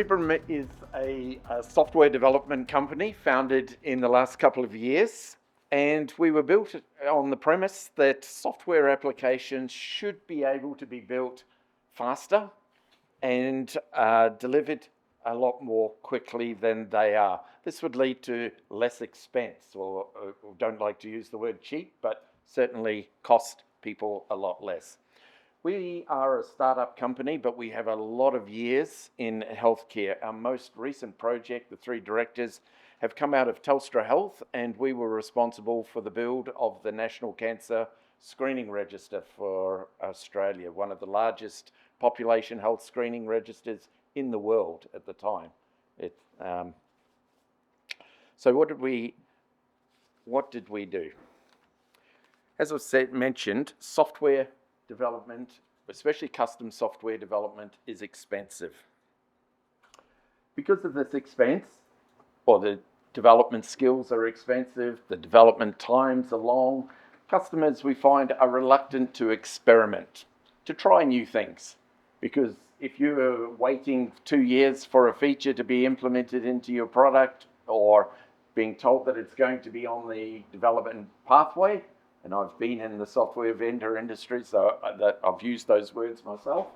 Cribrum is a software development company founded in the last couple of years, and we were built on the premise that software applications should be able to be built faster and delivered a lot more quickly than they are. This would lead to less expense, or don't like to use the word cheap, but certainly cost people a lot less. We are a startup company, but we have a lot of years in healthcare. Our most recent project, the three directors, have come out of Telstra Health, and we were responsible for the build of the National Cancer Screening Register for Australia, one of the largest population health screening registers in the world at the time. So what did we do? As I mentioned, software development, especially custom software development, is expensive. Because of this expense, or the development skills are expensive, the development times are long, customers, we find, are reluctant to experiment, to try new things. Because if you're waiting 2 years for a feature to be implemented into your product, or being told that it's going to be on the development pathway, and I've been in the software vendor industry, so I've used those words myself,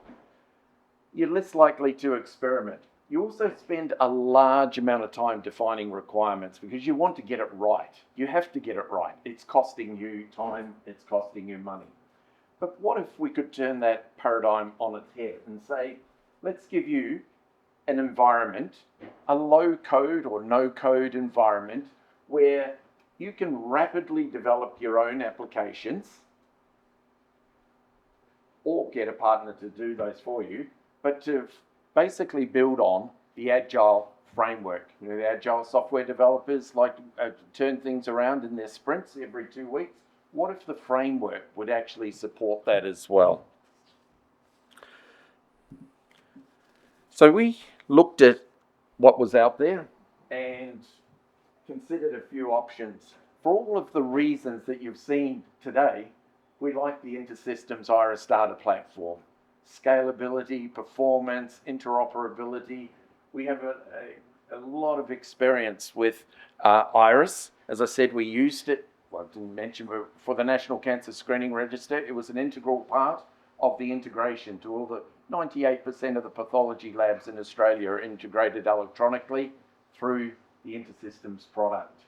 you're less likely to experiment. You also spend a large amount of time defining requirements because you want to get it right. You have to get it right. It's costing you time, it's costing you money. But what if we could turn that paradigm on its head and say, let's give you an environment, a low code or no code environment where you can rapidly develop your own applications or get a partner to do those for you, but to basically build on the agile framework. You know, the agile software developers like to turn things around in their sprints every 2 weeks. What if the framework would actually support that as well? So we looked at what was out there and considered a few options. For all of the reasons that you've seen today, we like the InterSystems Iris data platform. Scalability, performance, interoperability. We have a lot of experience with Iris. As I said, we used it, well, I didn't mention, for the National Cancer Screening Register. It was an integral part of the integration to all the 98% of the pathology labs in Australia are integrated electronically through the InterSystems product.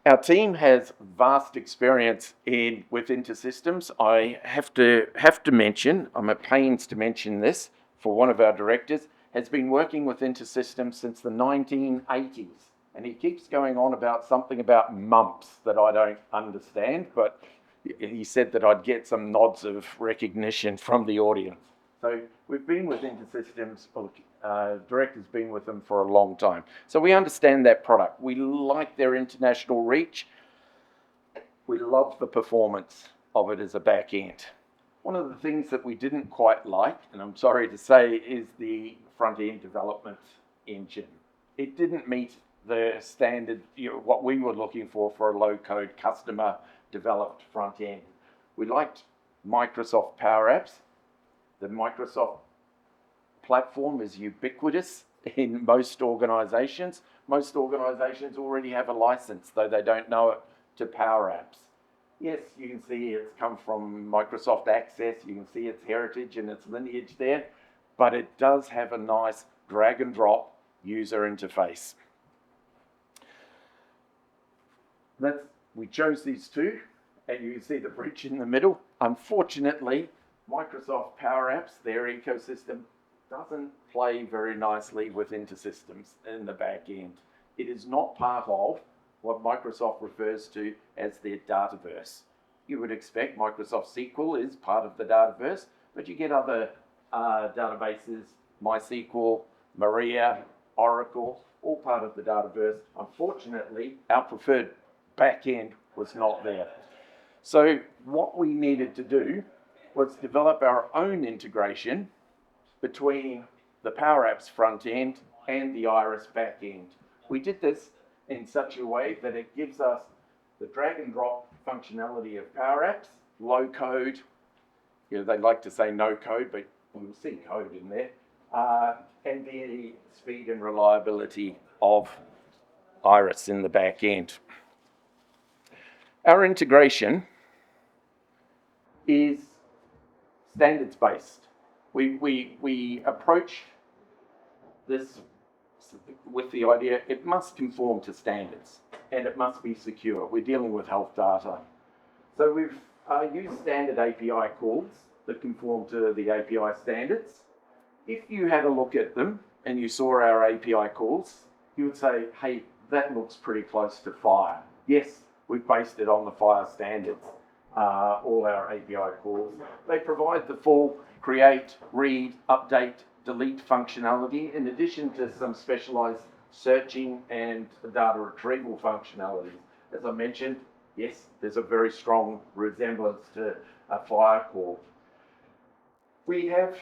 Our team has vast experience with InterSystems. I have to mention, I'm at pains to mention this, for one of our directors, has been working with InterSystems since the 1980s. And he keeps going on about something about mumps that I don't understand, but he said that I'd get some nods of recognition from the audience. So we've been with InterSystems, director's been with them for a long time. So we understand that product. We like their international reach. We love the performance of it as a back end. One of the things that we didn't quite like, and I'm sorry to say, is the front end development engine. It didn't meet the standard, what we were looking for a low code customer developed front end. We liked Microsoft Power Apps. The Microsoft platform is ubiquitous in most organizations. Most organizations already have a license, though they don't know it, to Power Apps. Yes, you can see it's come from Microsoft Access. You can see its heritage and its lineage there, but it does have a nice drag and drop user interface. We chose these two, and you can see the bridge in the middle. Unfortunately, Microsoft Power Apps, their ecosystem, doesn't play very nicely with InterSystems in the back end. It is not part of what Microsoft refers to as their Dataverse. You would expect Microsoft SQL is part of the Dataverse, but you get other databases, MySQL, Maria, Oracle, all part of the Dataverse. Unfortunately, our preferred back end was not there. So what we needed to do was develop our own integration between the Power Apps front end and the Iris back end. We did this in such a way that it gives us the drag and drop functionality of Power Apps, low code. They like to say no code, but we'll see code in there. and the speed and reliability of Iris in the back end. Our integration is standards-based. We approach this with the idea it must conform to standards and it must be secure. We're dealing with health data. So we've used standard API calls that conform to the API standards. If you had a look at them and you saw our API calls, you would say, hey, that looks pretty close to FHIR. Yes, we've based it on the FHIR standards, all our API calls. They provide the full create, read, update, delete functionality, in addition to some specialized searching and data retrieval functionalities. As I mentioned, yes, there's a very strong resemblance to a FHIR call. We have,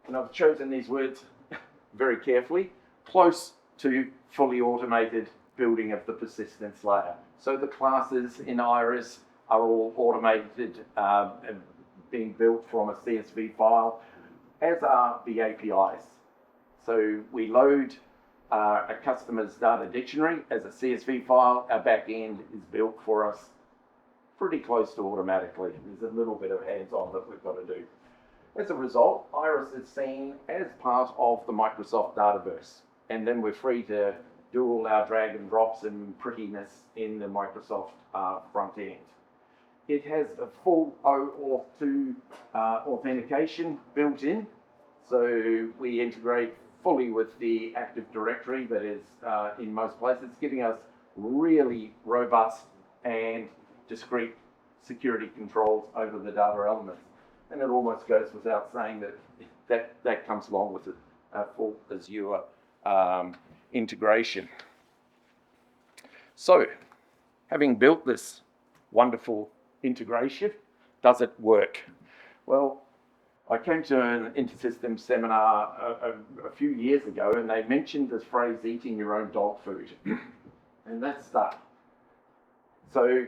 and I've chosen these words very carefully, close to fully automated building of the persistence layer. So the classes in Iris are all automated, being built from a CSV file, as are the APIs. So we load a customer's data dictionary as a CSV file. Our back end is built for us pretty close to automatically. There's a little bit of hands-on that we've got to do. As a result, Iris is seen as part of the Microsoft Dataverse, and then we're free to do all our drag and drops and prettiness in the Microsoft front end. It has a full OAuth 2 authentication built in, so we integrate fully with the Active Directory that is in most places, giving us really robust and discrete security controls over the data elements. And it almost goes without saying that comes along with a full Azure integration. So, having built this wonderful integration, does it work? Well, I came to an InterSystems seminar a few years ago, and they mentioned this phrase, eating your own dog food. And that stuck. So,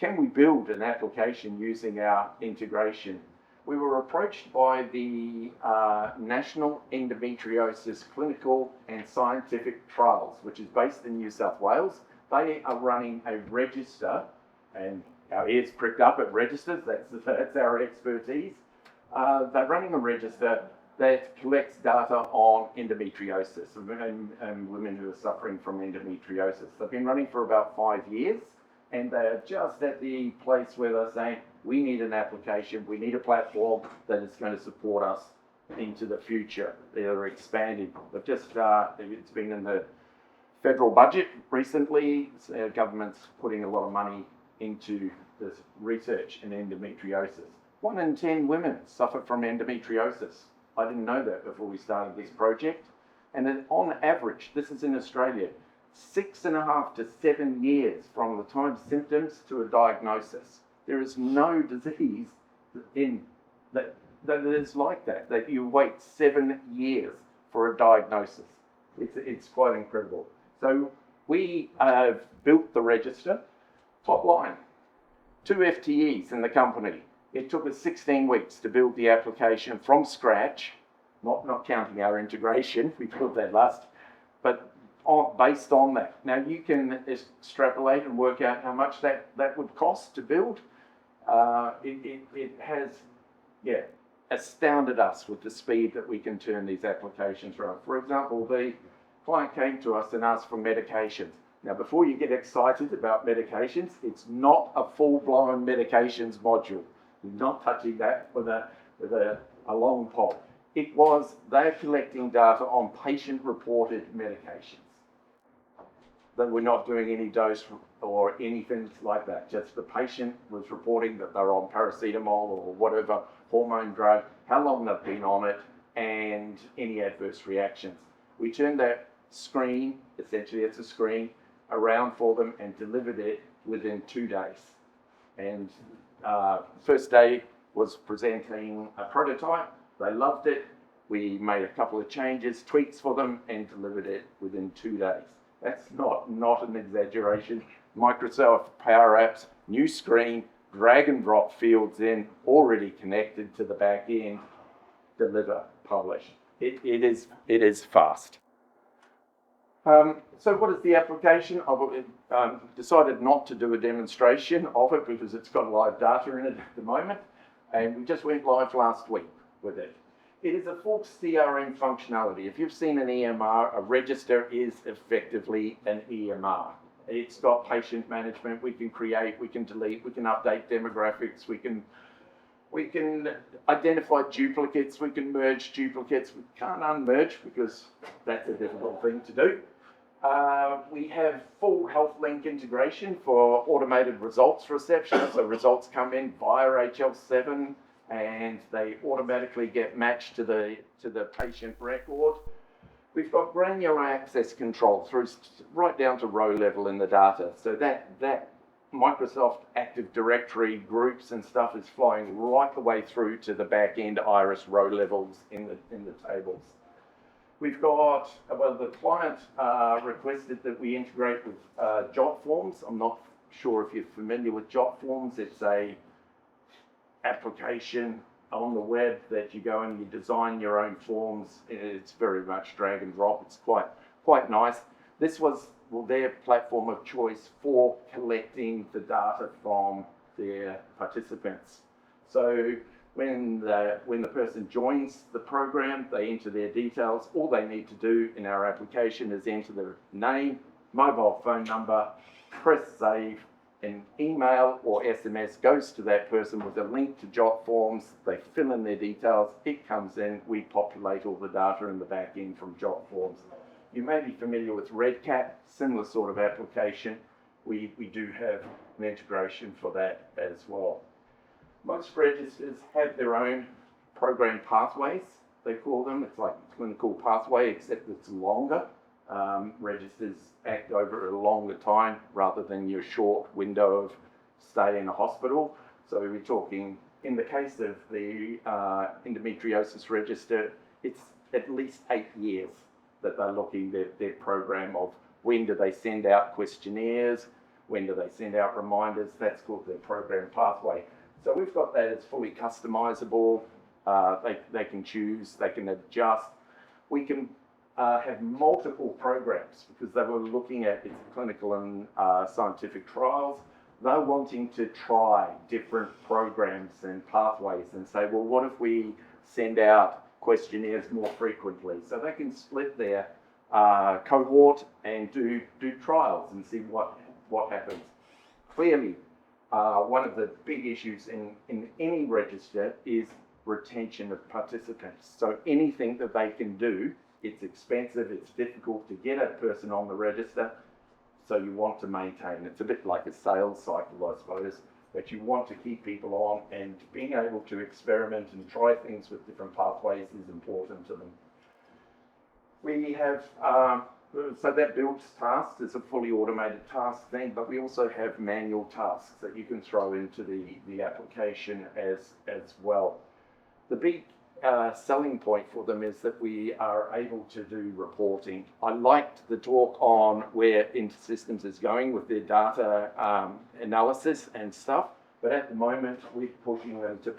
can we build an application using our integration? We were approached by the National Endometriosis Clinical and Scientific Trials, which is based in New South Wales. They are running a register, and our ears pricked up at registers, that's our expertise. They're running a register that collects data on endometriosis and women who are suffering from endometriosis. They've been running for about 5 years, and they're just at the place where they're saying, we need an application, we need a platform that is going to support us into the future. They're expanding. They've just, it's been in the federal budget recently. So government's putting a lot of money into this research in endometriosis. 1 in 10 women suffer from endometriosis. I didn't know that before we started this project. And then on average, this is in Australia, 6.5 to 7 years from the time of symptoms to a diagnosis. There is no disease that is like that you wait 7 years for a diagnosis. It's quite incredible. So we have built the register. Top line, 2 FTEs in the company. It took us 16 weeks to build the application from scratch, not counting our integration, we built that last, but based on that. Now you can extrapolate and work out how much that would cost to build. It has, astounded us with the speed that we can turn these applications around. For example, the client came to us and asked for medications. Now, before you get excited about medications, it's not a full-blown medications module. We're not touching that with a long pole. It was, they're collecting data on patient-reported medications. That we're not doing any dose or anything like that. Just the patient was reporting that they're on paracetamol or whatever hormone drug, how long they've been on it, and any adverse reactions. We turned that screen, essentially it's a screen, around for them and delivered it within 2 days. And first day was presenting a prototype. They loved it. We made a couple of changes, tweaks for them, and delivered it within 2 days. That's not an exaggeration. Microsoft Power Apps, new screen, drag and drop fields in, already connected to the back end, deliver, publish. It is fast. So what is the application? I've decided not to do a demonstration of it because it's got live data in it at the moment, and we just went live last week with it. It is a full CRM functionality. If you've seen an EMR, a register is effectively an EMR. It's got patient management. We can create, we can delete, we can update demographics, we can identify duplicates, we can merge duplicates. We can't unmerge because that's a difficult thing to do. We have full health link integration for automated results reception. So results come in via HL7 and they automatically get matched to the patient record. We've got granular access control through right down to row level in the data. So that Microsoft Active Directory groups and stuff is flying right the way through to the back end iris row levels in the tables. We've got, well, the client requested that we integrate with Jot Forms. I'm not sure if you're familiar with Jot Forms. It's a application on the web that you go and you design your own forms. It's very much drag and drop. It's quite nice. This was their platform of choice for collecting the data from their participants. So when the person joins the program, they enter their details. All they need to do in our application is enter their name, mobile phone number, press save, an email or SMS goes to that person with a link to Jot Forms. They fill in their details, it comes in, we populate all the data in the back end from Jot Forms. You may be familiar with Redcat, similar sort of application. We do have an integration for that as well. Most registers have their own program pathways, they call them. It's like a clinical pathway, except it's longer. Registers act over a longer time rather than your short window of stay in a hospital. So we're talking, in the case of the endometriosis register, it's at least 8 years that they're looking at their program of when do they send out questionnaires, when do they send out reminders. That's called their program pathway. So we've got that as fully customizable. They can choose, they can adjust. We can have multiple programs because they were looking at its clinical and scientific trials. They're wanting to try different programs and pathways and say, well, what if we send out questionnaires more frequently? So they can split their cohort and do trials and see what happens. Clearly, one of the big issues in any register is retention of participants. So anything that they can do, it's expensive, it's difficult to get a person on the register, so you want to maintain. It's a bit like a sales cycle, I suppose, but you want to keep people on, and being able to experiment and try things with different pathways is important to them. We have, so that builds tasks is a fully automated task thing, but we also have manual tasks that you can throw into the application as well. The big selling point for them is that we are able to do reporting. I liked the talk on where InterSystems is going with their data analysis and stuff, but at the moment we're pushing them to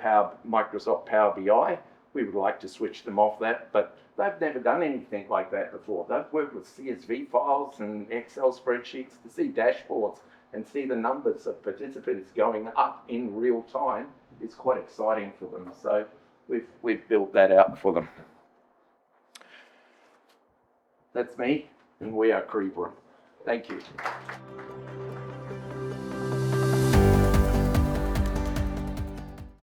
Microsoft Power BI. We would like to switch them off that, but they've never done anything like that before. They've worked with CSV files and Excel spreadsheets to see dashboards and see the numbers of participants going up in real time. It's quite exciting for them. So we've built that out for them. That's me, and we are Cribrum. Thank you.